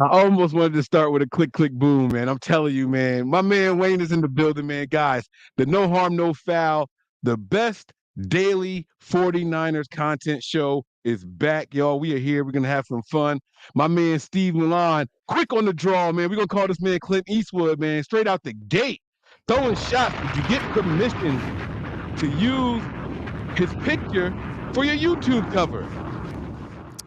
I almost wanted to start with a click, click, boom, man. I'm telling you, man. My man Wayne is in the building, man. Guys, the No Harm, No Foul, the best daily 49ers content show is back, y'all. We are here. We're going to have some fun. My man Steve Milan, quick on the draw, man. We're going to call this man Clint Eastwood, man. Straight out the gate. Throwing shots. Did you get permission to use his picture for your YouTube cover?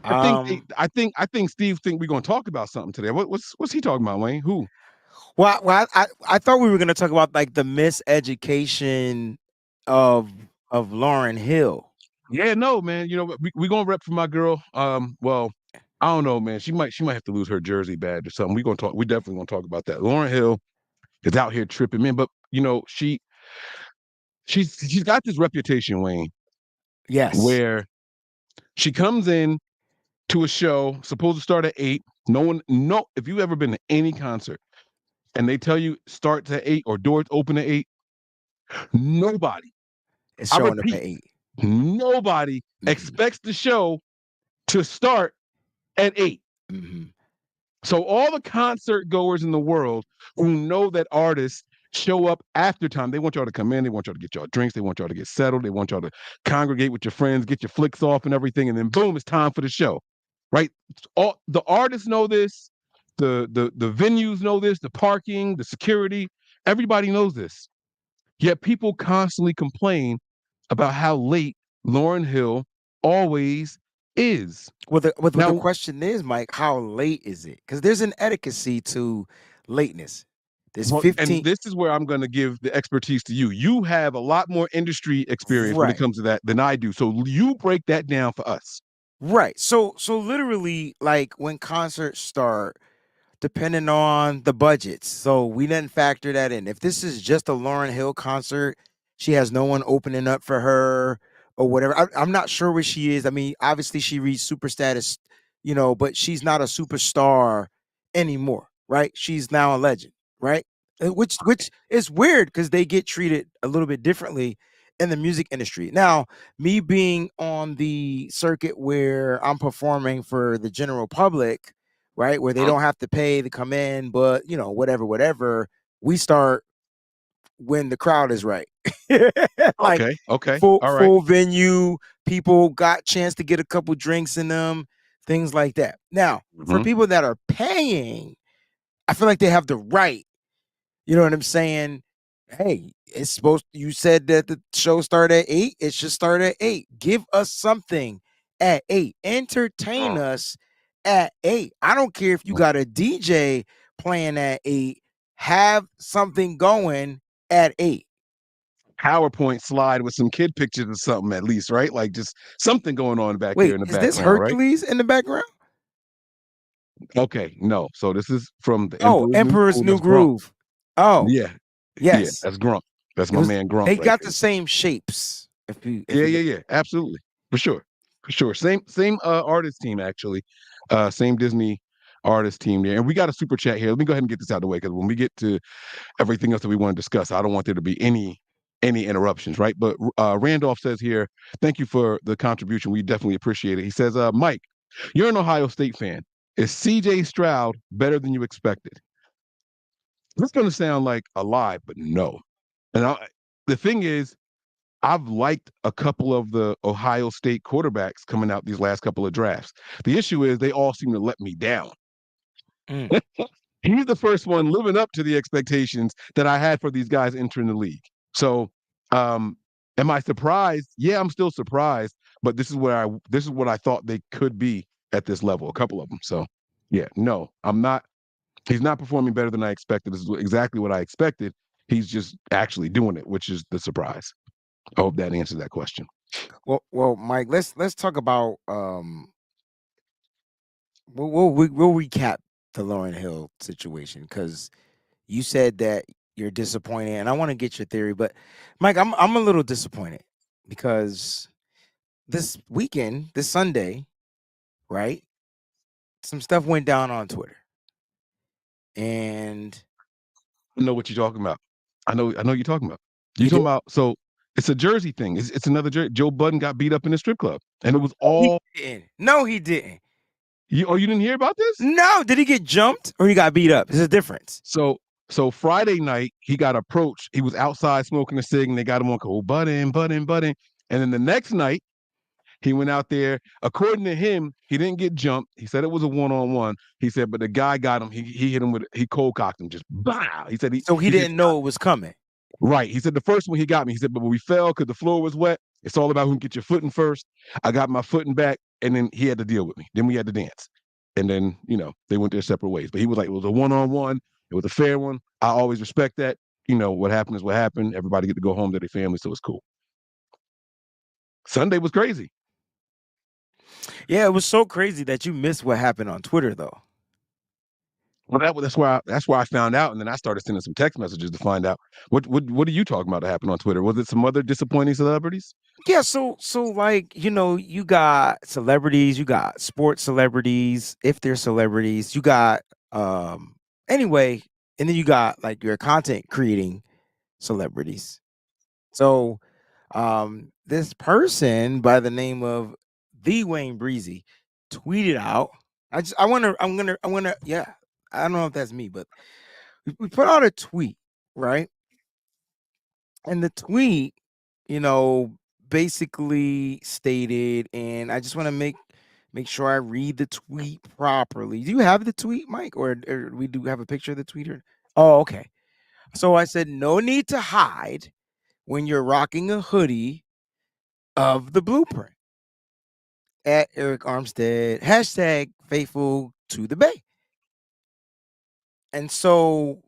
I think Steve think we're gonna talk about something today. What's he talking about, Wayne? Who? I thought we were going to talk about like the miseducation of of Lauren Hill. Yeah, no, man. You know, we gonna rep for my girl. Well, I don't know, man. She might have to lose her jersey badge or something. We gonna talk. We definitely gonna talk about that. Lauren Hill is out here tripping, man. But you know, she's got this reputation, Wayne, Yes. where she comes in to a show supposed to start at 8. No, if you've ever been to any concert and they tell you starts at 8 or doors open at 8, nobody, It's I showing up at repeat, 8. nobody Mhm. expects the show to start at 8. Mhm. So all the concert goers in the world who know that artists show up after time, they want y'all to come in, they want y'all to get y'all drinks, they want y'all to get settled, they want y'all to congregate with your friends, get your flicks off and everything, and then boom, it's time for the show. Right? All the artists know this, the venues know this, the parking, the security, everybody knows this. Yet people constantly complain about how late Lauren Hill always is. Well, the Now, question is, Mike, how late is it? Because there's an etiquette to lateness. There's well, and 15. this is where I'm going to give the expertise to you. You have a lot more industry experience when it Right. comes to that than I do. So you break that down for us. Right. So literally, like when concerts start, depending on the budgets. So we didn't factor that in. If this is just a Lauren Hill concert, she has no one opening up for her or whatever. I'm not sure where she is. I mean, obviously she reached super status, but she's not a superstar anymore, right? She's now a legend, right? Which is weird because they get treated a little bit differently in the music industry. Now, me being on the circuit where I'm performing for the general public, right? Where they Huh? don't have to pay to come in, but whatever. We start when the crowd is right. Like Okay. Okay. full All right. full venue, people got chance to get a couple drinks in them, things like that. Now, for Mhm. people that are paying, I feel like they have the right, you know what I'm saying? Hey, you said that the show started at 8, it should start at 8. Give us something at 8. Entertain Oh, us at 8. I don't care if you oh. got a DJ playing at 8. Have something going at 8. PowerPoint slide with some kid pictures or something at least, right? Like just something going on back there Wait, in the is this background, right? Hercules in the background? Okay, no. So this is from the Oh, Emperor's New Emperor's Groove. New That's Grump. Groove. Oh, Yeah, yeah. yes. That's Grump. That's It my was man Grump they right got there. the same shapes. If Yeah, you yeah, yeah. Absolutely, for sure, for sure. Same artist team actually. Same Disney artist team there. And we got a super chat here. Let me go ahead and get this out of the way because when we get to everything else that we want to discuss, I don't want there to be any interruptions, right? But Randolph says here, thank you for the contribution. We definitely appreciate it. He says, Mike, you're an Ohio State fan. Is CJ Stroud better than you expected? This is going to sound like a lie, but no. And the thing is, I've liked a couple of the Ohio State quarterbacks coming out these last couple of drafts. The issue is they all seem to let me down. Mm. He's the first one living up to the expectations that I had for these guys entering the league. So, am I surprised? Yeah, I'm still surprised, but this is what I thought they could be at this level, a couple of them. So, yeah, no, I'm not. He's not performing better than I expected. This is exactly what I expected. He's just actually doing it, which is the surprise. I hope that answers that question. Well, Mike, let's talk about we'll recap the Lauren Hill situation because you said that you're disappointed, and I want to get your theory. But Mike, I'm a little disappointed because this weekend, this Sunday, right? Some stuff went down on Twitter, and I know what you're talking about. I know what you're talking about. You're you talking did. about so it's a jersey thing. It's another jersey. Joe Budden got beat up in the strip club, and it was No, he all didn't. No, he didn't. You didn't hear about this? No, did he get jumped or he got beat up? There's a difference. So so Friday night he got approached. He was outside smoking a cig, and they got him on cold button, button, button. And then the next night he went out there. According to him, he didn't get jumped. He said it was a one-on-one. He said, but the guy got him. He hit him with he cold cocked him just bow. He said So he he just didn't know it was coming. right. He said the first one he got me. He said, but when we fell because the floor was wet, it's all about who can get your footing first. I got my footing back, and then he had to deal with me. Then we had to dance. And then, they went their separate ways. But he was like, it was a one-on-one. It was a fair one. I always respect that. What happened is what happened. Everybody get to go home to their family, so it's cool. Sunday was crazy. Yeah, it was so crazy that you missed what happened on Twitter, though. Well, that's why I found out, and then I started sending some text messages to find out what are you talking about that happened on Twitter? Was it some other disappointing celebrities? Yeah, so like, you got celebrities, you got sports celebrities, if they're celebrities, you got anyway, and then you got like your content creating celebrities. So this person by the name of the Wayne Breezy tweeted out. Yeah, I don't know if that's me, but we put out a tweet, right? And the tweet, basically stated, and I just want to make sure I read the tweet properly. Do you have the tweet, Mike, or we do have a picture of the tweeter? Oh, okay. So I said, no need to hide when you're rocking a hoodie of the blueprint at Eric Armstead, hashtag faithful to the Bay. And so,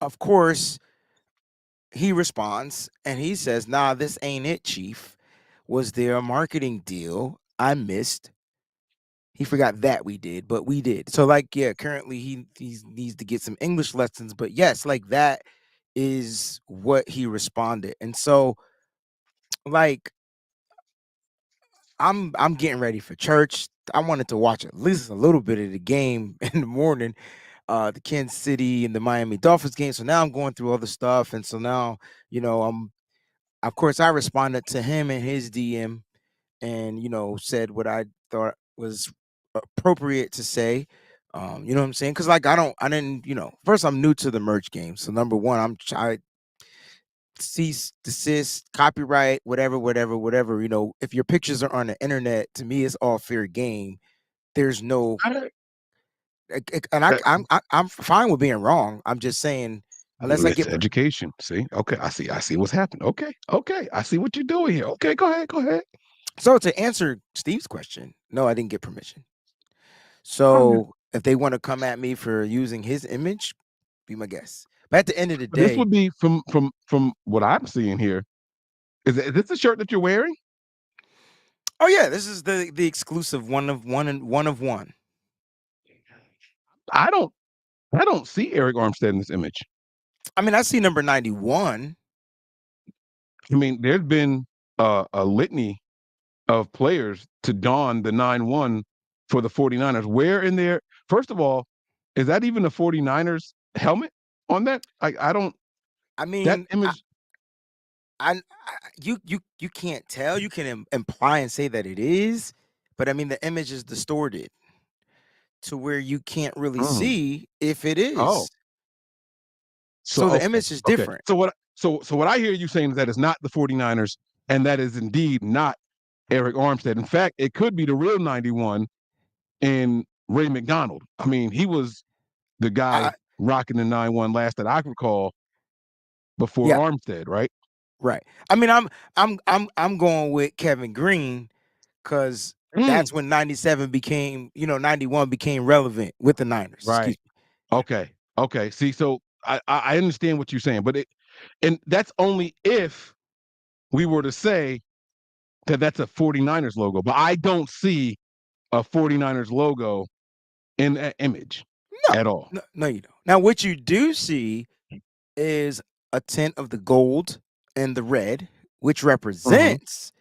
of course, he responds and he says, nah, this ain't it, Chief. Was there a marketing deal I missed? He forgot that we did, but we did. So, like, yeah, currently he needs to get some English lessons. But yes, like that is what he responded. And so, like, I'm getting ready for church. I wanted to watch at least a little bit of the game in the morning, the Kansas City and the Miami Dolphins game. So now I'm going through all the stuff, and so now I'm. Of course, I responded to him in his DM, and said what I thought was appropriate to say. You know what I'm saying? Because like I didn't. First I'm new to the merch game, so number one, I cease, desist, copyright, whatever, whatever, whatever. If your pictures are on the internet, to me, it's all fair game. There's no, and I'm fine with being wrong. I'm just saying, unless I It's get. education. See, okay, I see what's happening. Okay, I see what you're doing here. Okay, go ahead. So to answer Steve's question, no, I didn't get permission. Okay. So if they want to come at me for using his image, be my guest. But at the end of the This day, would be from what I'm seeing here. Is this the shirt that you're wearing? oh yeah, this is the exclusive one of one and one of one. I don't I don't see Eric Armstead in this image. I mean, I see number 91. I mean, there's been a litany of players to don the 9-1 for the 49ers. Where in there? First of all, is that even the 49ers helmet on that? I don't I that mean, image. I you can't tell. You can imply and say that it is, but I mean the image is distorted to where you can't really Mm, see if it oh, is. so So the okay, image is okay. different. So what I hear you saying is that it's not the 49ers, and that is indeed not Eric Armstead. In fact, it could be the real 91 in Ray McDonald. I mean, he was the I guy rocking the 9-1 last that I can recall before yeah, Armstead, right? right. I mean, I'm going with Kevin Green because Mm, that's when 97 became, 91 became relevant with the Niners. Excuse right. me. Yeah. Okay. See, so I understand what you're saying, but and that's only if we were to say that that's a 49ers logo, but I don't see a 49ers logo in that image No, at all. no, no, you don't. Now, what you do see is a tint of the gold and the red, which Mhm. represents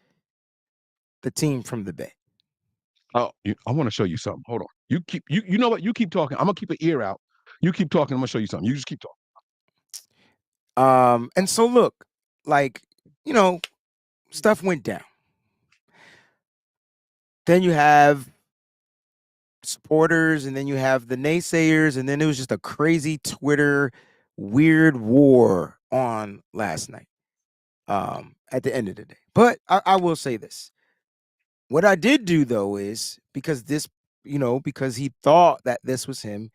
the team from the Bay. Oh, I want to show you something. Hold on. You know what? You keep talking. I'm gonna keep an ear out. You keep talking. I'm gonna show you something. You just keep talking. And so look, like, you know, stuff went down. Then you have supporters, and then you have the naysayers, and then it was just a crazy Twitter weird war on last night. At the end of the day, but I will say this: what I did do though is because because he thought that this was him,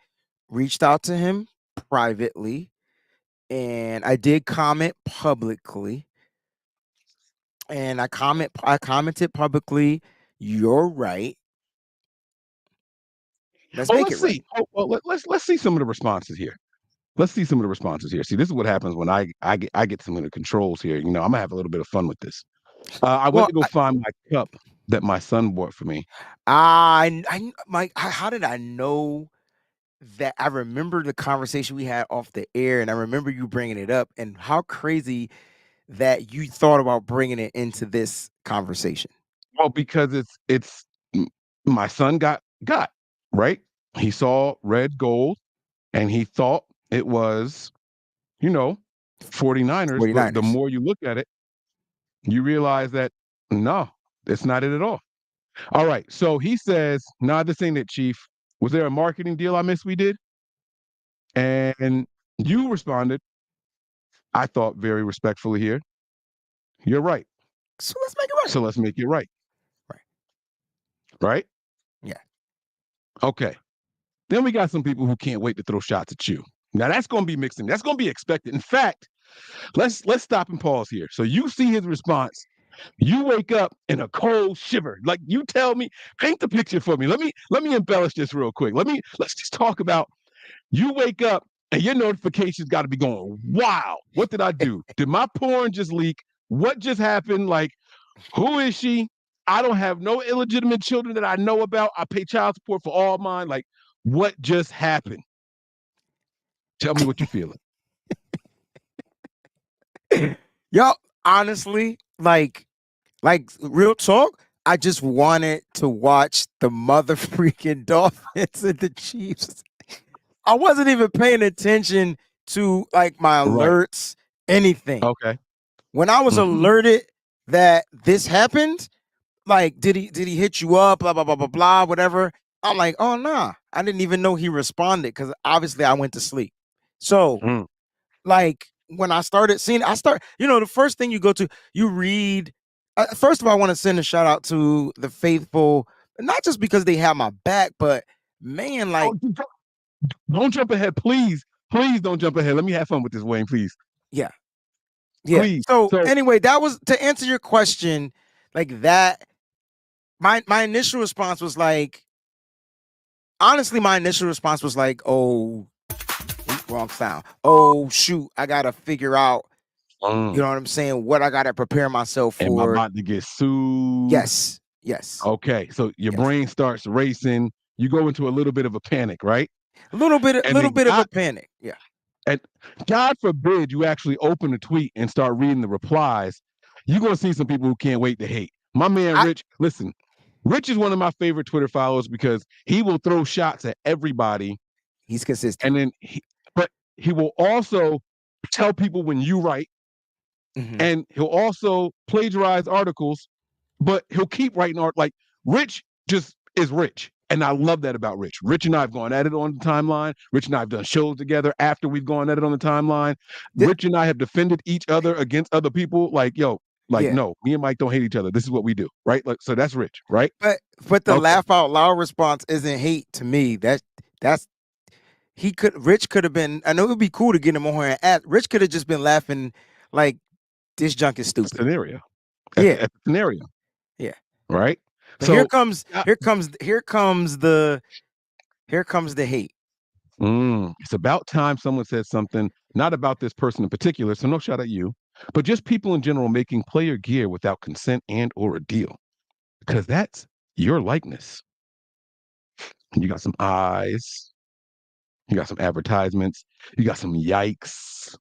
reached out to him privately, and I did comment publicly, and I commented publicly. You're right. Let's Well, make let's it right. see. Let's see some of the responses here. Let's see some of the responses here. See, this is what happens when I get some of the controls here. I'm gonna have a little bit of fun with this. I went Well, to go find my cup that my son bought for me. how did I know that? I remember the conversation we had off the air, and I remember you bringing it up, and how crazy that you thought about bringing it into this conversation. Well, because my son got right. He saw red gold, and he thought it was, you know, 49ers. But the 49ers. more you look at it, you realize that no, that's not it at all. All right. So he says, "Nah, this ain't it, Chief. Was there a marketing deal I missed we did?" And you responded, I thought very respectfully here, "You're right. So let's make it right. So let's make it right." Right. Right? Yeah. Okay. Then we got some people who can't wait to throw shots at you. Now that's going to be mixing. That's going to be expected. In fact, let's stop and pause here. So you see his response. You wake up in a cold shiver. Like you tell me, paint the picture for me. Let me embellish this real quick. Let's just talk about you wake up and your notifications got to be going, wow, what did I do? Did my porn just leak? What just happened? Like, who is she? I don't have no illegitimate children that I know about. I pay child support for all mine. Like, what just happened? Tell me what you're feeling. Yo, honestly, like real talk, I just wanted to watch the mother freaking Dolphins and the Chiefs. I wasn't even paying attention to like my Right. alerts, anything. Okay. When I was alerted that this happened, like did he hit you up, blah blah blah blah blah, whatever. I'm like, oh nah. I didn't even know he responded because obviously I went to sleep. So Mm. like when I started seeing, the first thing you go to, you read. First of all, I want to send a shout out to the faithful, not just because they have my back, but man, like, Don't jump ahead, please. Please don't jump ahead. Let me have fun with this, Wayne, please. yeah, yeah. Please. So So, anyway, that was to answer your question, like that. My initial response was like, honestly, my initial response was like, oh, wrong sound. Oh shoot, I gotta figure out. You know what I'm saying? What I gotta prepare myself am I for. about to get sued? Yes, yes, Okay. So your yes. brain starts racing. You go into a little bit of a panic, right? A little And then bit of a panic. Yeah. and God forbid you actually open a tweet and start reading the replies. You're gonna see some people who can't wait to hate. My man I Rich, listen, Rich is one of my favorite Twitter followers because he will throw shots at everybody, He's consistent. and then but he will also tell people when you write, Mhm. and he'll also plagiarize articles, but he'll keep writing art. Like Rich just is Rich. And I love that about Rich. Rich and I have gone at it on the timeline. Rich and I have done shows together after we've gone at it on the timeline. Th- Rich and I have defended each other against other people. Like, yo, like, yeah. no, me and Mike don't hate each other. This is what we do, right? Like, so that's Rich, right? But the Okay. laugh out loud response isn't hate to me. That's Rich could have been. I know it would be cool to get him on here and ask. Rich could have just been laughing like this junk is stupid. Scenario. Yeah. At the scenario, Yeah. right? But here So comes the hate. It's about time someone said something, not about this person in particular, so no shot at you, but just people in general making player gear without consent and or a deal, because that's your likeness. You got some eyes, you got some advertisements, you got some yikes.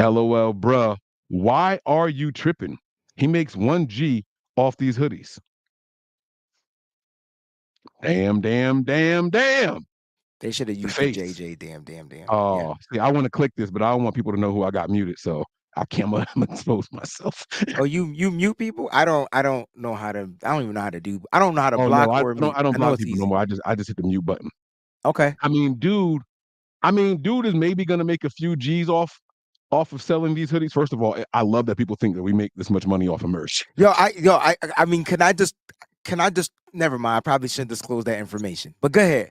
LOL, bruh. Why are you tripping? He makes 1G off these hoodies. Damn, damn, damn, damn. They should have The used the face. JJ. Damn, damn, damn. Yeah. Oh, see, I want to click this, but I don't want people to know who I got muted. So I can't I'm gonna expose myself. Oh, you mute people? I don't know how to. I don't even know how to do. I don't know how to Oh no, block or mute. I don't I know block it's people no easy. more. I just hit the mute button. Okay. I mean, dude is maybe gonna make a few G's off of selling these hoodies. First of all, I love that people think that we make this much money off of merch. I mean, can I just never mind. I probably shouldn't disclose that information. But go ahead.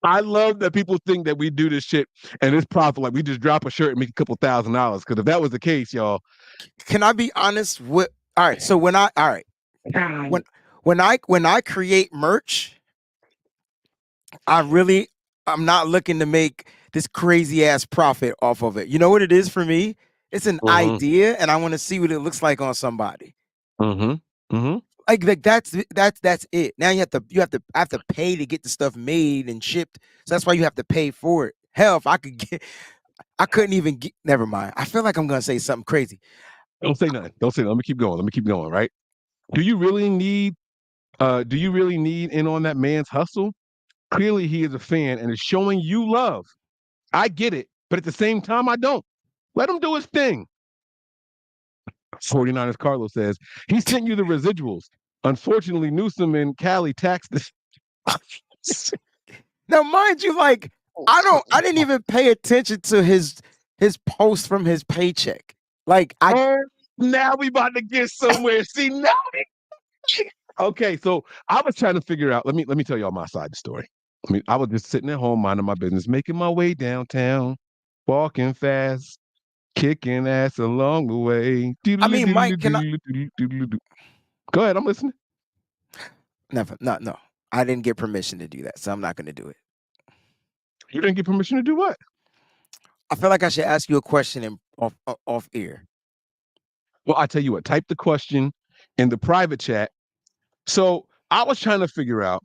I love that people think that we do this shit and it's profit. Like we just drop a shirt and make a couple $1,000. Because if that was the case, y'all, Can I be honest with all right, so when I all right, when when I create merch, I'm not looking to make this crazy ass profit off of it. You know what it is for me? It's an mm-hmm, idea and I want to see what it looks like on somebody. mm-hmm, mm-hmm. Like that's it. Now I have to pay to get the stuff made and shipped. So that's why you have to pay for it. Hell, if I couldn't even get never mind. I feel like I'm gonna say something crazy. Don't say nothing. Don't say nothing. Let me keep going. Let me keep going. Right? Do you really need? Do you really need in on that man's hustle? Clearly, he is a fan and is showing you love. I get it, but at the same time, I don't. Let him do his thing. 49ers Carlos says he sent you the residuals. Unfortunately, Newsom and Cali taxed this. Now, mind you, like I didn't even pay attention to his post from his paycheck. Like I Oh, now we about to get somewhere. See now. Okay, so I was trying to figure out. Let me tell y'all my side of the story. I was just sitting at home minding my business, making my way downtown, walking fast, kicking ass along the way. I mean, Mike, can I Go ahead, I'm listening. never no. I didn't get permission to do that, so I'm not gonna do it. You didn't get permission to do what? I feel like I should ask you a question off air. Well, I tell you what, type the question in the private chat. So I was trying to figure out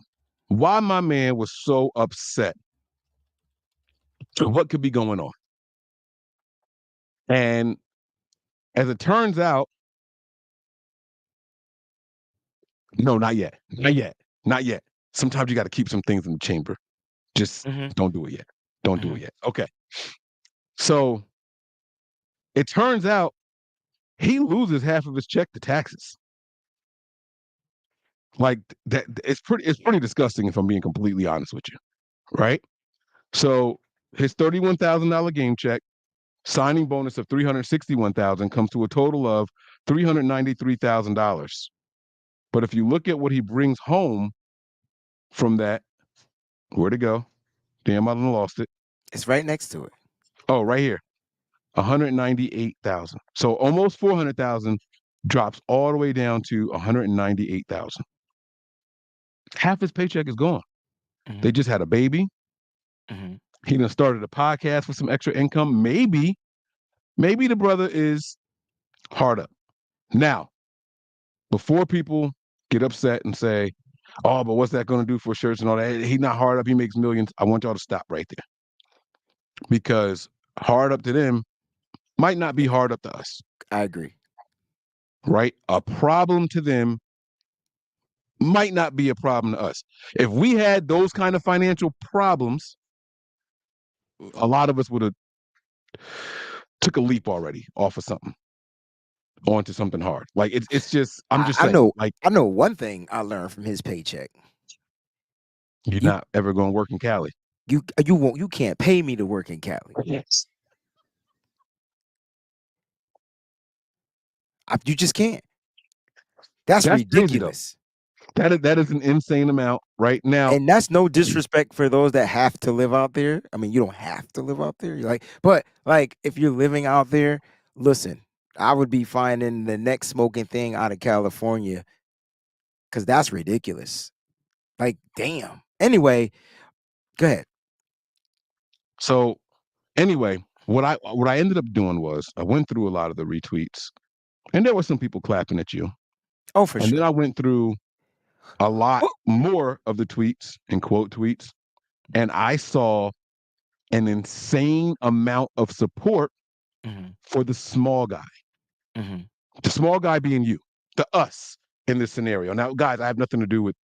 why my man was so upset. What could be going on? And as it turns out, no, not yet. Not yet. Not yet. Sometimes you got to keep some things in the chamber. Just Mm-hmm. don't do it yet. Don't do Mm-hmm. it yet. Okay. So it turns out he loses half of his check to taxes. Like that, it's pretty disgusting if I'm being completely honest with you, right? So his $31,000 game check, signing bonus of $361,000 comes to a total of $393,000. But if you look at what he brings home from that, where'd it go? Damn, I done lost it. It's right next to it. Oh, right here, 198,000. So almost 400,000 drops all the way down to 198,000. Half his paycheck is gone. Mm-hmm. They just had a baby. Mm-hmm. He done started a podcast for some extra income. Maybe the brother is hard up. Now, before people get upset and say, "Oh, but what's that going to do for shirts and all that?" He's not hard up. He makes millions. I want y'all to stop right there because hard up to them might not be hard up to us, I agree. right? A problem to them might not be a problem to us. If we had those kind of financial problems, a lot of us would have took a leap already off of something onto something hard. Like it's just I'm I, just I saying, know like I know one thing I learned from his paycheck. you're You not ever going to work in Cali. you can't pay me to work in Cali. Yes. You just can't. That's That's crazy though. ridiculous. That is an insane amount right now. And that's no disrespect for those that have to live out there. I mean, you don't have to live out there. You're like, but like if you're living out there, listen, I would be finding the next smoking thing out of California because that's ridiculous. Like, damn. Anyway, go ahead. So anyway, what I ended up doing was I went through a lot of the retweets, and there were some people clapping at you, Oh, for and then sure. I went through a lot Well, more of the tweets and quote tweets, and I saw an insane amount of support mhm, for the small guy. mhm. The small guy being you, the us in this scenario. Now, guys, I have nothing to do with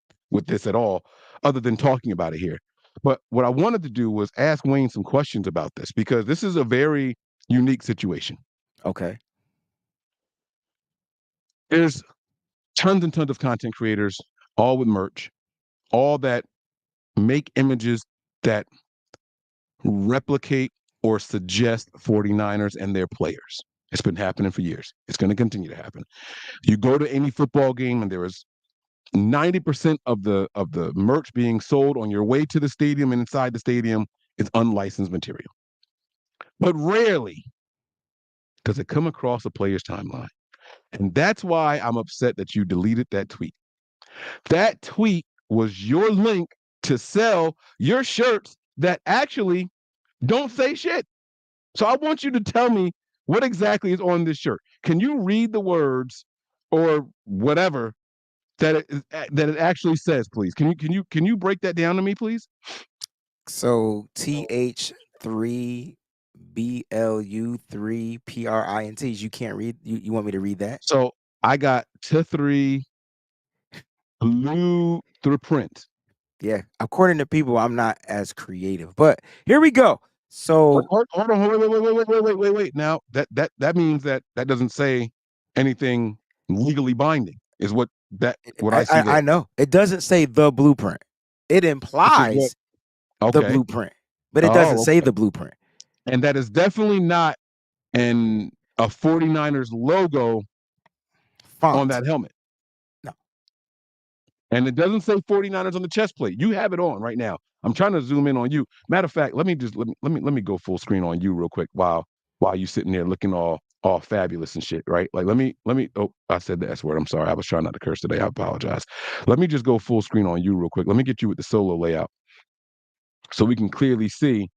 this at all, other than talking about it here. But what I wanted to do was ask Wayne some questions about this because this is a very unique situation. Okay. There's tons and tons of content creators, all with merch, all that make images that replicate or suggest 49ers and their players. It's been happening for years. It's going to continue to happen. You go to any football game and there is 90% of the merch being sold on your way to the stadium and inside the stadium is unlicensed material. But rarely does it come across a player's timeline. And that's why I'm upset that you deleted that tweet. That tweet was your link to sell your shirts that actually don't say shit. So I want you to tell me what exactly is on this shirt. Can you read the words or whatever that it actually says, please? Can you break that down to me, please? So TH3 BLU3 PRINTs. You can't read. You want me to read that? So I got to three blue through print. Yeah. According to people, I'm not as creative. But here we go. So Hold on, wait. Now that means that doesn't say anything legally binding, is what I see there. I know it doesn't say the blueprint. It Which is what implies the okay. blueprint, but it doesn't Oh, say okay. the blueprint. And that is definitely not an a 49ers logo on Font. that helmet. No. And it doesn't say 49ers on the chest plate. You have it on right now. I'm trying to zoom in on you. Matter of fact, let me go full screen on you real quick while you sitting there looking all fabulous and shit, right? Like let me oh, I said the S word. I'm sorry. I was trying not to curse today. I apologize. Let me just go full screen on you real quick. Let me get you with the solo layout so we can clearly see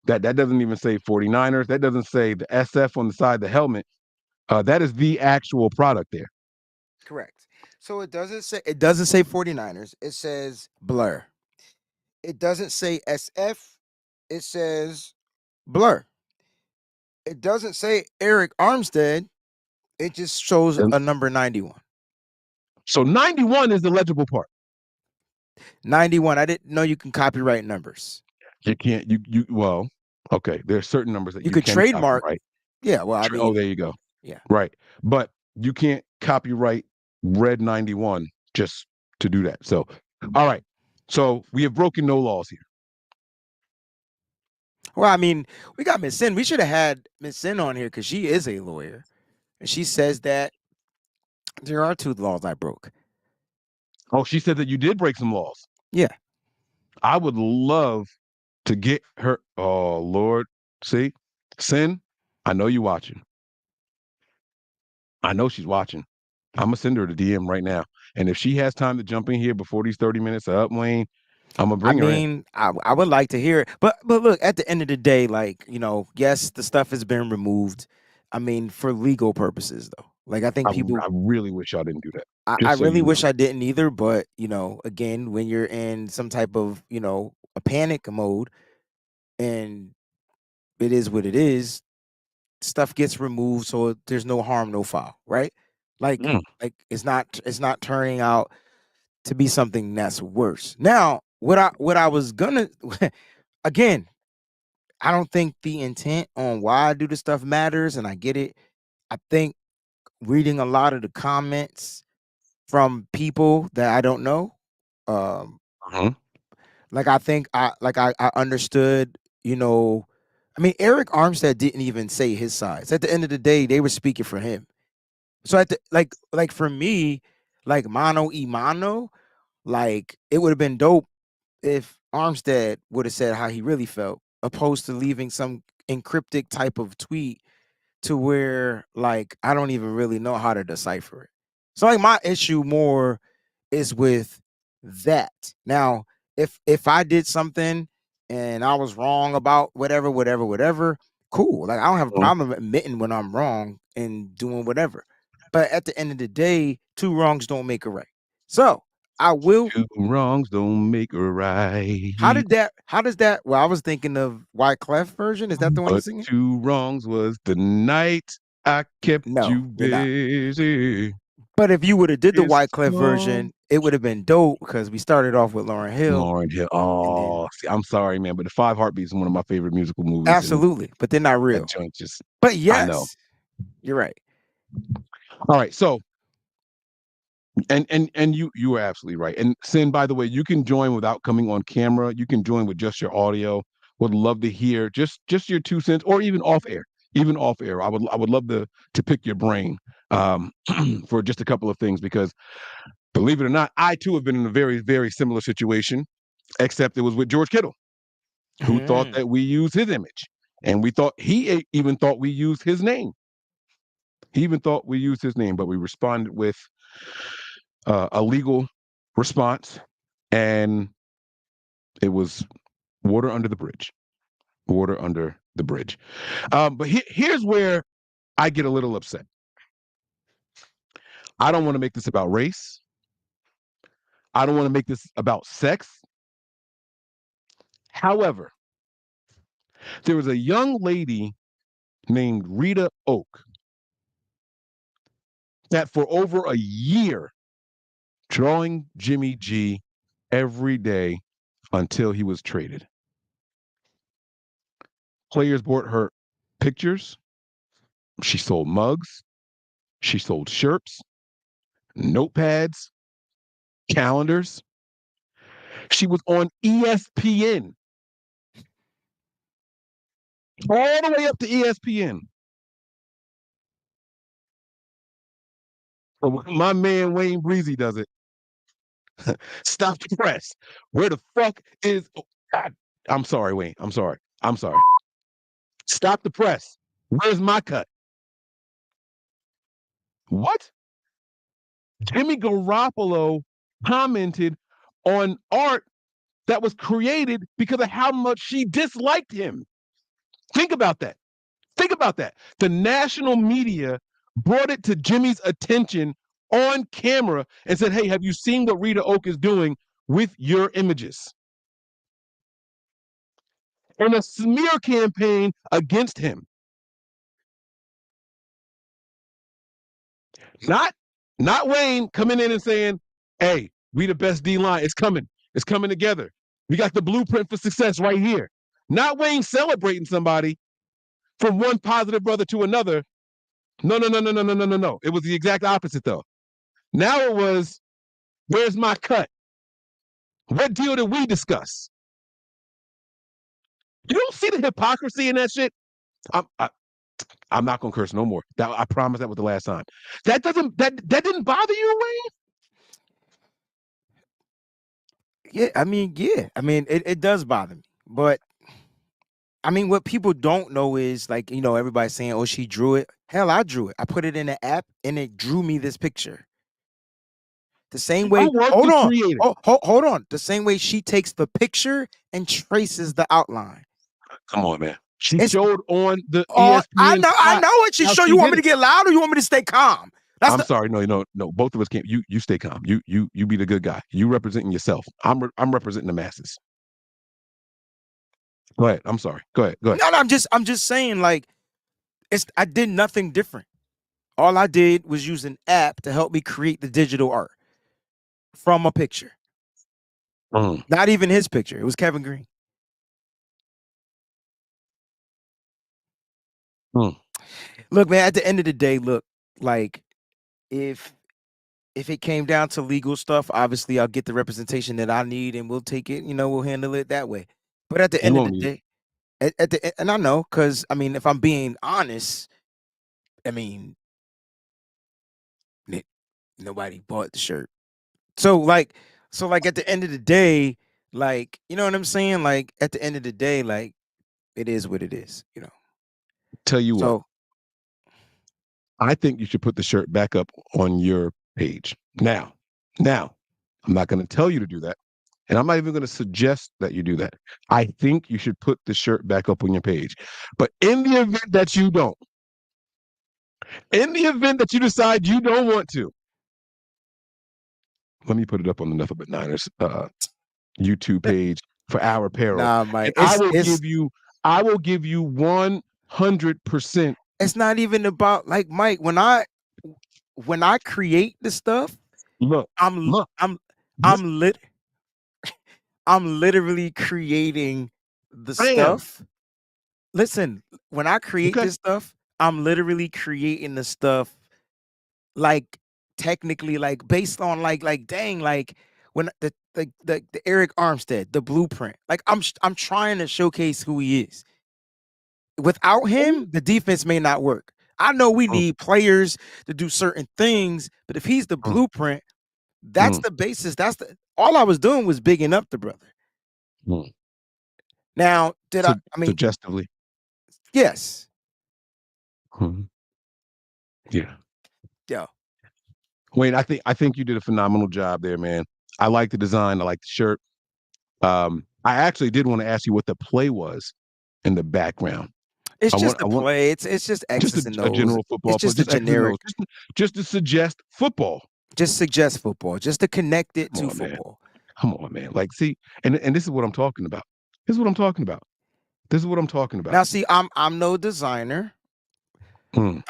that doesn't even say 49ers. That doesn't say the SF on the side of the helmet. That is the actual product there. Correct. So it doesn't say 49ers. It says Blur. It doesn't say SF. It says Blur. It doesn't say Eric Armstead. It just shows And a number 91. so 91 is the legible part. 91. I didn't know you can copyright numbers. You can't well, okay. There are certain numbers that You you could can trademark. copyright. Yeah, well, I Oh, mean, there you go. yeah. Right. But you can't copyright Red 91 just to do that. So, all right. So we have broken no laws here. Well, I mean, we got Miss Sin. We should have had Miss Sin on here because she is a lawyer. And she says that there are two laws I broke. Oh, she said that you did break some laws. Yeah. I would love to get her. Oh, Lord. See, Sin, I know you watching. I know she's watching. I'm gonna send her the DM right now. And if she has time to jump in here before these 30 minutes are up, Wayne, I'm gonna I bring her in. mean, I would like to hear it. But look, at the end of the day, like, yes, the stuff has been removed. I mean, for legal purposes though. Like I think people I really wish y'all didn't do that. I Just so really you know. wish I didn't either, but again, when you're in some type of, a panic mode and it is what it is, stuff gets removed so there's no harm, no foul, right? Like Mm. like it's not turning out to be something that's worse. Now, what I was gonna again, I don't think the intent on why I do the stuff matters, and I get it. I think reading a lot of the comments from people that I don't know, um, Uh-huh. like I think I understood, I mean, Eric Armstead didn't even say his sides. At the end of the day, they were speaking for him. So at the like for me, like mano y mano, like it would have been dope if Armstead would have said how he really felt, opposed to leaving some encryptic type of tweet to where like I don't even really know how to decipher it. So like my issue more is with that. Now, if I did something and I was wrong about whatever, cool. Like I don't have a Uh-huh. problem admitting when I'm wrong and doing whatever. But at the end of the day, two wrongs don't make a right. So I will. Two wrongs don't make a right. How does that? Well, I was thinking of Wyclef version. Is that the one But he's singing? two wrongs was the night I kept No, you you're not. busy. But if you would have did the It's Wyclef long. version, it would have been dope because we started off with Lauren Hill, Lauren Hill. and then Oh, see, I'm sorry, man, but the Five Heartbeats is one of my favorite musical movies, and absolutely, but they're not that real. joint just But I know. yes, You're right. All right, so and you were absolutely right. And Sin, by the way, you can join without coming on camera. You can join with just your audio. Would love to hear just your 2 cents, or even off air. Even off air, I would love to pick your brain um, for just a couple of things, because believe it or not, I too have been in a very similar situation, except it was with George Kittle, who thought Mhm. that we used his image, and we thought even thought we used his name. He even thought we used his name, but we responded with a legal response, and it was water under the bridge. Water under the bridge. But here's where I get a little upset. I don't want to make this about race. I don't want to make this about sex. However, there was a young lady named Rita Oak that for over a year drawing Jimmy G every day until he was traded. Players bought her pictures. She sold mugs. She sold shirts, notepads, calendars. She was on ESPN, all the way up to ESPN. So when my man Wayne Breezy does it, stop the press. Where the fuck is? Oh, God, I'm sorry, Wayne. I'm sorry. I'm sorry. Stop the press. Where's my cut? What? Jimmy Garoppolo commented on art that was created because of how much she disliked him. Think about that. Think about that. The national media brought it to Jimmy's attention on camera and said, "Hey, have you seen what Rita Oak is doing with your images?" And a smear campaign against him. Not not Wayne coming in and saying, "Hey, we the best D line. It's coming. It's coming together. We got the blueprint for success right here." Not Wayne celebrating somebody from one positive brother to another. No, no, no, no, no, no, no, no, no. It was the exact opposite though. Now it was, where's my cut? What deal did we discuss? You don't see the hypocrisy in that shit? I'm, I, I'm not gonna curse no more. That I promise that was the last time. That didn't bother you, Wayne? Yeah, I mean, yeah. I mean, it does bother me. But I mean, what people don't know is like, everybody's saying, oh, she drew it. Hell, I drew it. I put it in an app and it drew me this picture. The same Her way, work hold is on. created. Oh, hold on. The same way she takes the picture and traces the outline. Come on, man. She It's showed on the I ESPN I spot know it. She how show she you want did me to it. get loud or you want me to stay calm. That's I'm the sorry, no. Both of us can't. You stay calm. You be the good guy. You representing yourself. I'm representing the masses. Go ahead. I'm sorry. Go ahead. Go ahead. no. I'm just saying like I did nothing different. All I did was use an app to help me create the digital art from a picture. Mm, Not even his picture. It was Kevin Green. mm. Look, man, at the end of the day, look, like if if it came down to legal stuff, obviously I'll get the representation that I need and we'll take it, we'll handle it that way. But at the You end of the won't need it. day, and I know, because I mean, if I'm being honest, I mean, nobody bought the shirt. So like at the end of the day, like, you know what I'm saying? Like at the end of the day, like it is what it is. Tell you what. So I think you should put the shirt back up on your page. Now, I'm not going to tell you to do that. And I'm not even going to suggest that you do that. I think you should put the shirt back up on your page. But in the event that you don't, in the event that you decide you don't want to, let me put it up on the Nothing But Niners YouTube page for our apparel. nah, Mike, And I will give you 100%. it's not even about like Mike. When I create the stuff, Look, I'm look, I'm this I'm lit I'm literally creating the I am. stuff. Listen, when I create Okay. this stuff, I'm literally creating the stuff like technically like based on like dang like when the Eric Armstead, the blueprint. Like I'm trying to showcase who he is. Without Oh, him, the defense may not work. I know we mm, need players to do certain things, but if he's the mm, blueprint, that's mm, the basis. That's the all I was doing was bigging up the brother. mm. Now, did Su I mean, suggestively. yes. Mhm. Yeah. Yo, Wayne, I think you did a phenomenal job there, man. I like the design. I like the shirt. I actually did want to ask you what the play was in the background. it's I want just I a want play. It's just just X's and a O's. general It's football play, just a just X's and generic, O's, just to suggest football. just suggest football, just to connect it Come to on, man. football. Come on, man. Like, see, and this is what I'm talking about. This is what I'm talking about. This is what I'm talking about. Now, see, I'm no designer. Mm,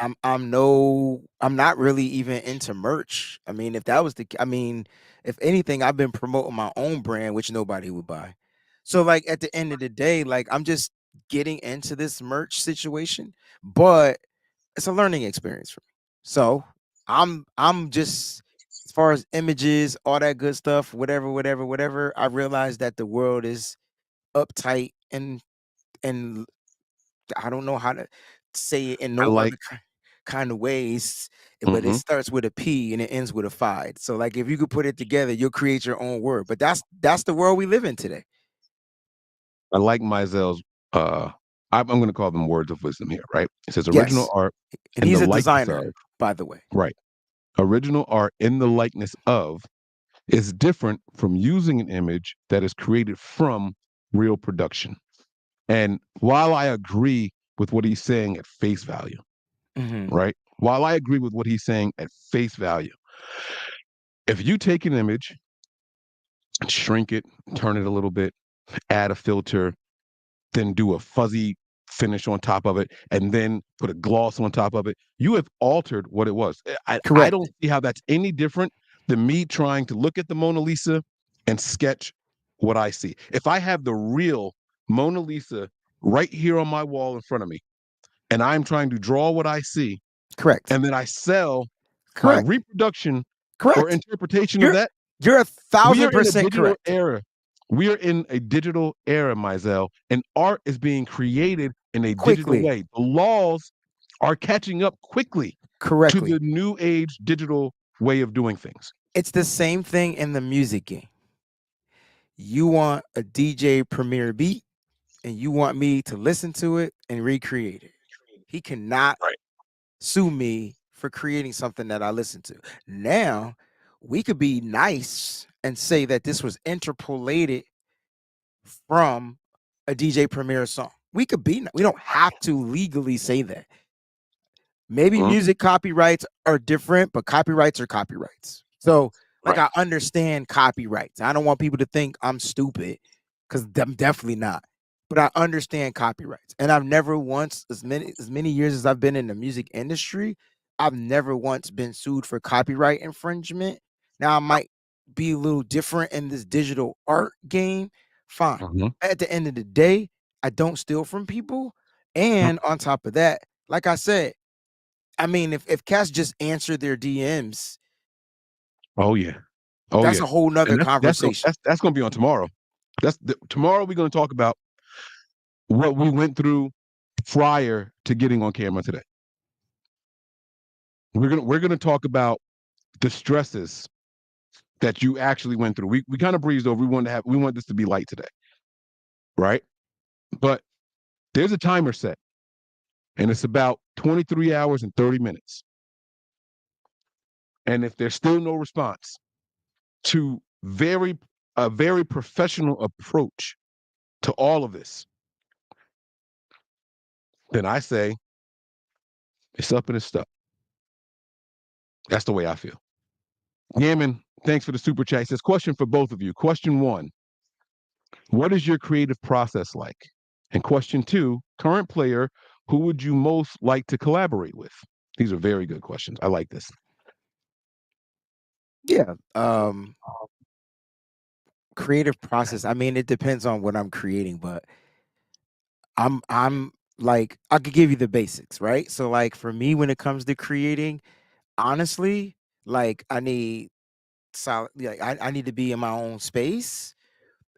I'm not really even into merch. I mean, if that was I mean, if anything, I've been promoting my own brand, which nobody would buy. So like at the end of the day, like I'm just getting into this merch situation, but it's a learning experience for me. So I'm just as far as images, all that good stuff, whatever. I realize that the world is uptight and I don't know how to say it in I no like. other kind of ways, but it Mhm. starts with a P and it ends with a five. So like if you could put it together, you'll create your own word. But that's the world we live in today. I like Mizell's. I'm going to call them words of wisdom here, right? It says original Yes. art And in the he's a likeness designer, of. by the way. Right. Original art in the likeness of is different from using an image that is created from real production. And while I agree with what he's saying at face value, Hmm. right? While I agree with what he's saying at face value, if you take an image and shrink it, turn it a little bit, add a filter, then do a fuzzy finish on top of it, and then put a gloss on top of it, you have altered what it was. I Correct. don't see how that's any different than me trying to look at the Mona Lisa and sketch what I see. If I have the real Mona Lisa right here on my wall in front of me, and I'm trying to draw what I see, Correct. and then I sell my Correct. reproduction or Correct. interpretation of You're that, you're a we are thousand in a percent digital correct. era. We are in a digital era, Mizell, and art is being created in a digital Quickly. way. The laws are catching up quickly to Correctly. the new age digital way of doing things. It's the same thing in the music game. You want a DJ Premier beat and you want me to listen to it and recreate it. He cannot Right. sue me for creating something that I listened to. Now, we could be nice and say that this was interpolated from a DJ Premier song. We could be, we don't have to legally say that. Maybe Mhm. music copyrights are different, but copyrights are copyrights. So, like, Right. I understand copyrights. I don't want people to think I'm stupid because I'm definitely not. But I understand copyrights, and I've never once, as many years as I've been in the music industry, I've never once been sued for copyright infringement. Now I might be a little different in this digital art game. Fine. Mhm. At the end of the day, I don't steal from people, and on top of that, like I said, I mean, if cats just answer their DMs, Oh yeah. Oh that's yeah. a whole nother And conversation. that's going to be on tomorrow. Tomorrow we're going to talk about what we went through prior to getting on camera today. We're gonna talk about the stresses that you actually went through. We kind of breezed over. We want this to be light today, right? But there's a timer set, and it's about 23 hours and 30 minutes. And if there's still no response to a very professional approach to all of this, then I say it's up and it's stuck. That's the way I feel. Yaman, thanks for the super chat. He says, question for both of you. Question one, what is your creative process like? And question two, current player, who would you most like to collaborate with? These are very good questions. I like this. Yeah. Creative process. I mean, it depends on what I'm creating, but I'm like I could give you the basics, right? So like for me when it comes to creating, honestly, like I need solid like I need to be in my own space.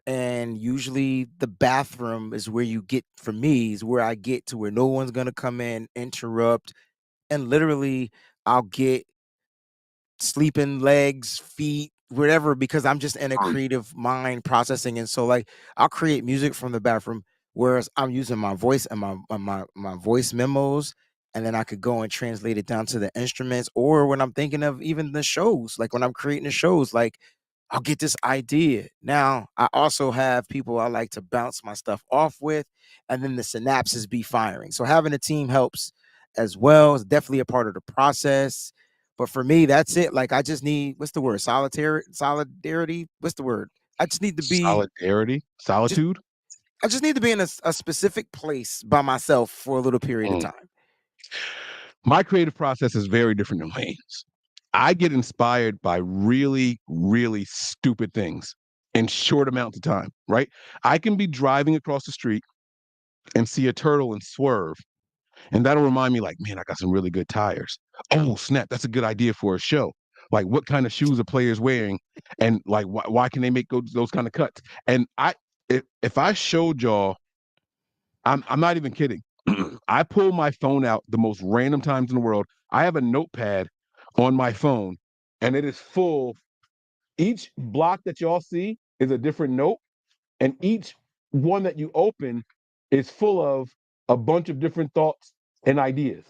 And usually the bathroom is where you get for me is where I get to where no one's gonna come in, interrupt, and literally I'll get sleeping legs, feet, whatever, because I'm just in a creative mind processing. And so like I'll create music from the bathroom, whereas I'm using my voice and my voice memos. And then I could go and translate it down to the instruments. Or when I'm thinking of even the shows, like when I'm creating the shows, like I'll get this idea. Now I also have people I like to bounce my stuff off with, and then the synapses be firing. So having a team helps as well. It's definitely a part of the process, but for me, that's it. Like I just need what's the word? Solidarity. What's the word? I just need to be Solidarity, just solitude. I just need to be in a specific place by myself for a little period of Mm. time. My creative process is very different than Wayne's. I get inspired by really, really stupid things in short amounts of time, right? I can be driving across the street and see a turtle and swerve, and that'll remind me, like, man, I got some really good tires. Oh, snap, that's a good idea for a show. Like, what kind of shoes are players wearing? And like, why can they make those kind of cuts? And if I showed y'all, I'm not even kidding. I pull my phone out the most random times in the world. I have a notepad on my phone, and it is full. Each block that y'all see is a different note, and each one that you open is full of a bunch of different thoughts and ideas.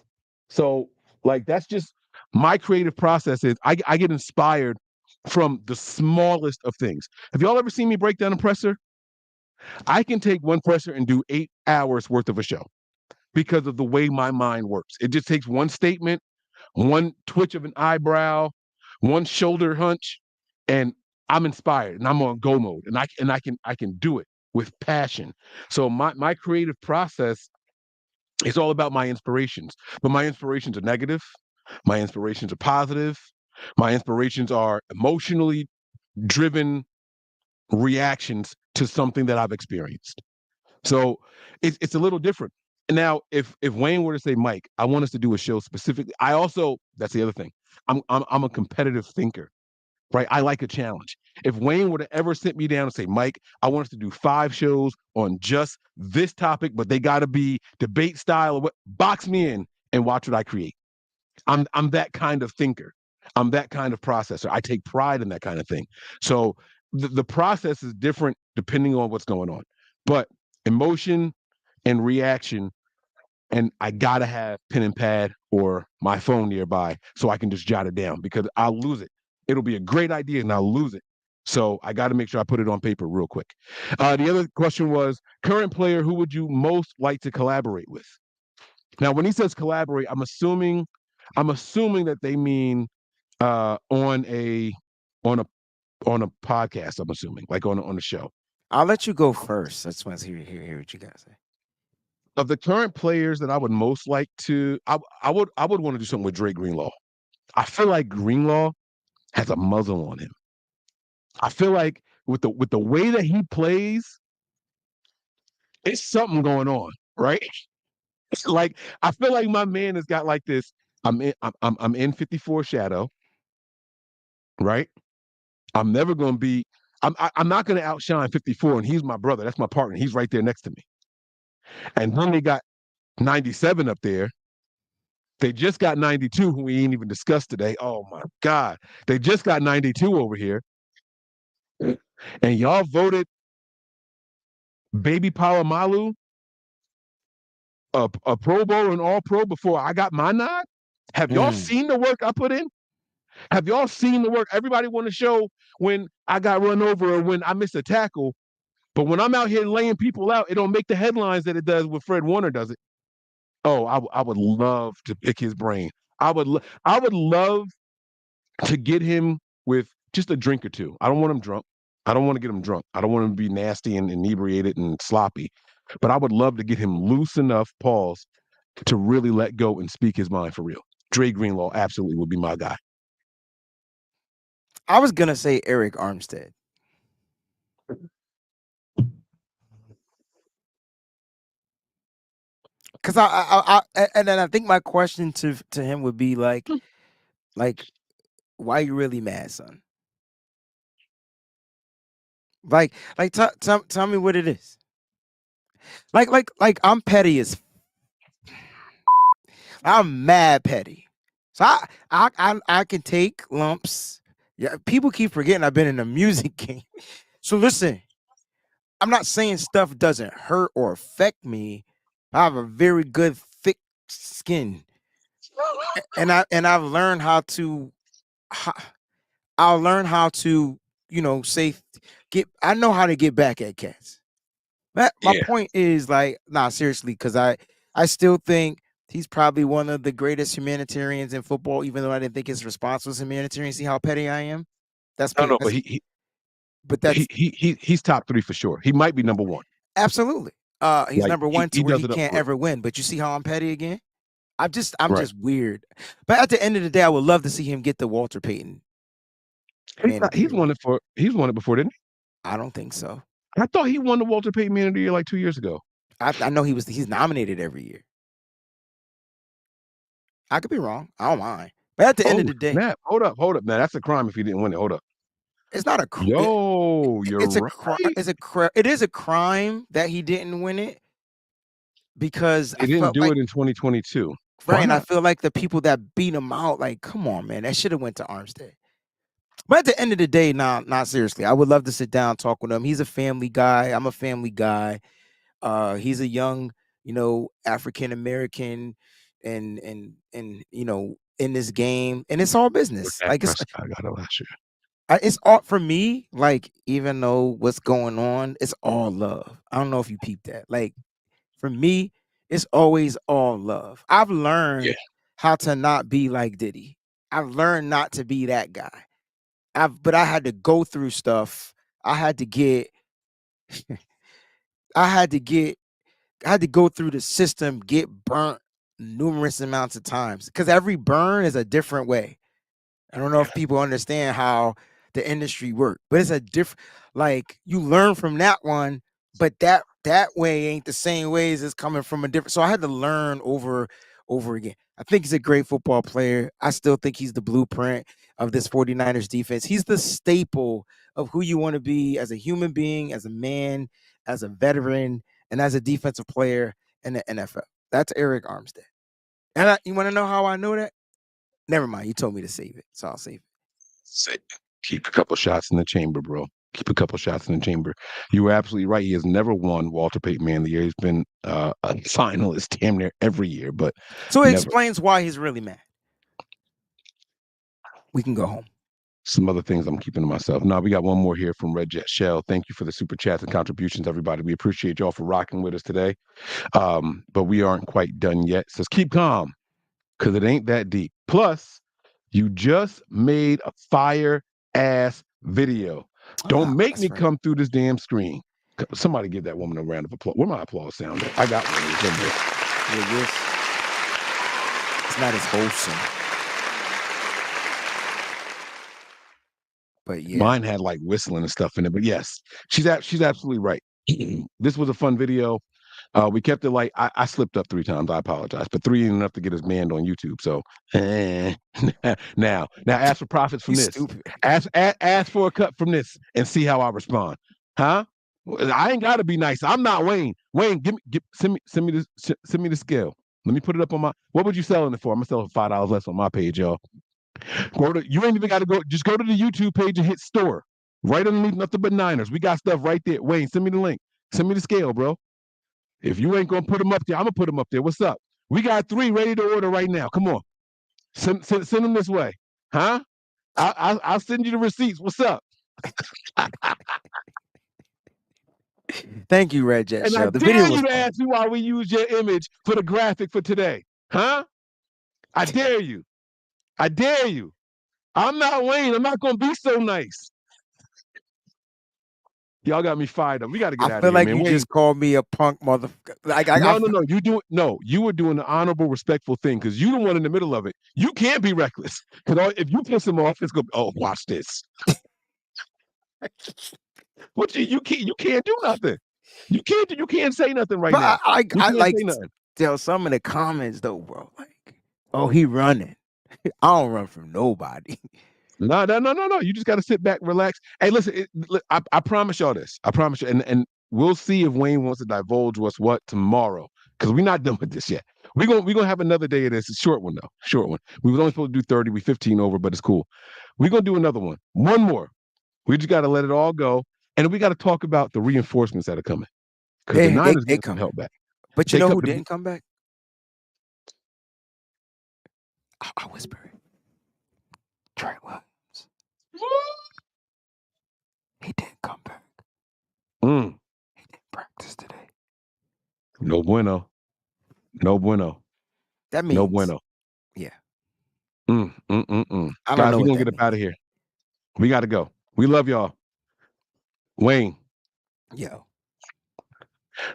So, like, that's just my creative process. Is I get inspired from the smallest of things. Have y'all ever seen me break down a presser? I can take one presser and do 8 hours worth of a show because of the way my mind works. It just takes one statement, one twitch of an eyebrow, one shoulder hunch, and I'm inspired and I'm on go mode, and I can do it with passion. So my creative process is all about my inspirations, but my inspirations are negative, my inspirations are positive, my inspirations are emotionally driven reactions to something that I've experienced. So it's a little different. Now, if Wayne were to say, Mike, I want us to do a show specifically, I also that's the other thing. I'm a competitive thinker, right? I like a challenge. If Wayne were to ever sit me down and say, Mike, I want us to do 5 shows on just this topic, but they got to be debate style or what, box me in and watch what I create. I'm that kind of thinker. I'm that kind of processor. I take pride in that kind of thing. So the process is different depending on what's going on. But emotion and reaction, and I gotta have pen and pad or my phone nearby so I can just jot it down because I'll lose it. It'll be a great idea and I'll lose it. So I got to make sure I put it on paper real quick. The other question was current player who would you most like to collaborate with? Now, when he says collaborate, I'm assuming that they mean on a on a podcast. I'm assuming like on a show. I'll let you go first. I just want to hear what you guys say. Of the current players that I would most like to, I would want to do something with Drake Greenlaw. I feel like Greenlaw has a muzzle on him. I feel like with the way that he plays, it's something going on, right? Like I feel like my man has got like this. I'm in 54 shadow, right? I'm never going to be. I'm not going to outshine 54, and he's my brother. That's my partner. He's right there next to me. And then they got 97 up there. They just got 92, who we ain't even discussed today. Oh my God. They just got 92 over here. And y'all voted Baby Palomalu a Pro Bowl and All Pro before I got my nod. Have y'all Mm. seen the work I put in? Have y'all seen the work? Everybody want to show when I got run over or when I missed a tackle. But when I'm out here laying people out, it don't make the headlines that it does when Fred Warner does it. Oh, I would love to pick his brain. I would love to get him with just a drink or two. I don't want him drunk. I don't want to get him drunk. I don't want him to be nasty and inebriated and sloppy. But I would love to get him loose enough, pause, to really let go and speak his mind for real. Dre Greenlaw absolutely would be my guy. I was gonna say Eric Armstead. Because and then I think my question to him would be like, why you really mad, son? Like, tell me what it is. Like I'm petty as I'm mad petty. So I can take lumps. Yeah, people keep forgetting I've been in the music game. So listen, I'm not saying stuff doesn't hurt or affect me. I have a very good thick skin, and I've learned how to. I'll learn how to, say get. I know how to get back at cats. My Yeah. point is like, nah, seriously, because I still think he's probably one of the greatest humanitarians in football, even though I didn't think his response was humanitarian. See how petty I am? That's No, me. no, but he But he that's he he he's top three for sure. He might be number one. absolutely. He's Like number one to he where does he it up can't for real. ever win. But you see how I'm petty again? I'm Right. just weird. But at the end of the day, I would love to see him get the Walter Payton Man of the He's Year won award. it for he's won it before, didn't I don't think so. he? I thought he won the Walter Payton Man of the Year like 2 years ago. I know he's nominated every year. I could be wrong. I don't mind. But at the end of Oh the day, snap! Hold up. Now that's a crime if he didn't win it. Hold up. it's not a Yo, you're it's a crime. right. It is a crime that he didn't win it because They I didn't felt do like it in 2022. right, Why and I not? feel like the people that beat him out, like, come on, man, that should have went to Armstead. But at the end of the day, not seriously. I would love to sit down and talk with him. He's a family guy. I'm a family guy. He's a young, African American, and in this game, and it's all With business. Dak Like Prescott got it last year. it's all for me. Like even though what's going on, it's all love. I don't know if you peeped that. Like for me, it's always all love. I've Yeah. learned how to not be like Diddy. I've learned not to be that guy. But I had to go through stuff. I had to get I had to get I had to go through the system, get burnt numerous amounts of times because every burn is a different way. I don't know Yeah. if people understand how the industry works, but it's a different. Like you learn from that one, but that way ain't the same way as it's coming from a different. So I had to learn over again. I think he's a great football player. I still think he's the blueprint of this 49ers defense. He's the staple of who you want to be as a human being, as a man, as a veteran, and as a defensive player in the NFL. That's Eric Armstead. And you want to know how I know that? Never mind. You told me to save it, so I'll save it. Say, keep a couple shots in the chamber, bro. Keep a couple shots in the chamber. You were absolutely right. He has never won Walter Payton Man of the Year. He's been a finalist damn near every year, but So it never. explains why he's really mad. We can go home. Some other things I'm keeping to myself. Now we got one more here from Red Jet Shell. Thank you for the super chats and contributions, everybody. We appreciate y'all for rocking with us today. But we aren't quite done yet. It says keep calm, because it ain't that deep. Plus, you just made a fire ass video. Don't make That's me right. come through this damn screen. Somebody give that woman a round of applause. Where my applause sound at? I got one. It's in there. Yes. It's not as wholesome. But yeah. Mine had like whistling and stuff in it. But yes, she's absolutely right. This was a fun video. We kept it like I slipped up 3 times. I apologize, but 3 ain't enough to get us banned on YouTube. So now ask for profits from You this. stupid. Ask for a cut from this and see how I respond. Huh? I ain't got to be nice. I'm not Wayne. Wayne, send me the scale. Let me put it up on my. What would you selling it for? I'm gonna sell it for $5 less on my page, y'all. You ain't even got to go. Just go to the YouTube page and hit store. Right underneath nothing but Niners. We got stuff right there. Wayne, send me the link. Send me the scale, bro. If you ain't gonna put them up there, I'm gonna put them up there. What's up? We got 3 ready to order right now. Come on, send them this way, huh? I'll send you the receipts. What's up? Thank you, Red Jet And I Show. The video dare was you to fun. ask me why we use your image for the graphic for today, huh? I dare you. I dare you. I'm not Wayne. I'm not gonna be so nice. Y'all got me fired up. We got to I get out of feel here, like man. you Wayne, just called me a punk motherfucker. no. You were doing the honorable, respectful thing because you the one in the middle of it. You can't be reckless because if you piss him off, it's gonna. Oh, watch this. What you can't do nothing. You can't say nothing right But now. You I can't like say nothing. tell some of the comments though, bro. Like, oh, he running. I don't run from nobody. No. You just got to sit back, relax. Hey, listen, I promise y'all this. I promise you, and we'll see if Wayne wants to divulge what's what tomorrow, because we're not done with this yet. We're gonna have another day of this. It's a short one though. Short one. We was only supposed to do 30. We 15 over, but it's cool. We're gonna do another one. One more. We just got to let it all go, and we got to talk about the reinforcements that are coming, because the Niners They getting some coming. help back. But you They know come. who didn't come back? I whisper it. Trey Williams. He didn't come back. Mm, He didn't practice today. no bueno. No bueno. That means No bueno. yeah. I I don't Guys, know we're what gonna that get up means. out of here. We got to go. We love y'all. Wayne, Yo.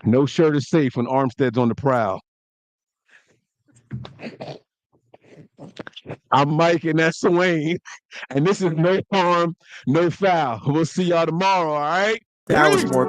no shirt is safe when Armstead's on the prowl. I'm Mike, and that's Wayne. And this is No Harm, No Foul. We'll see y'all tomorrow, all right? That was Peace. more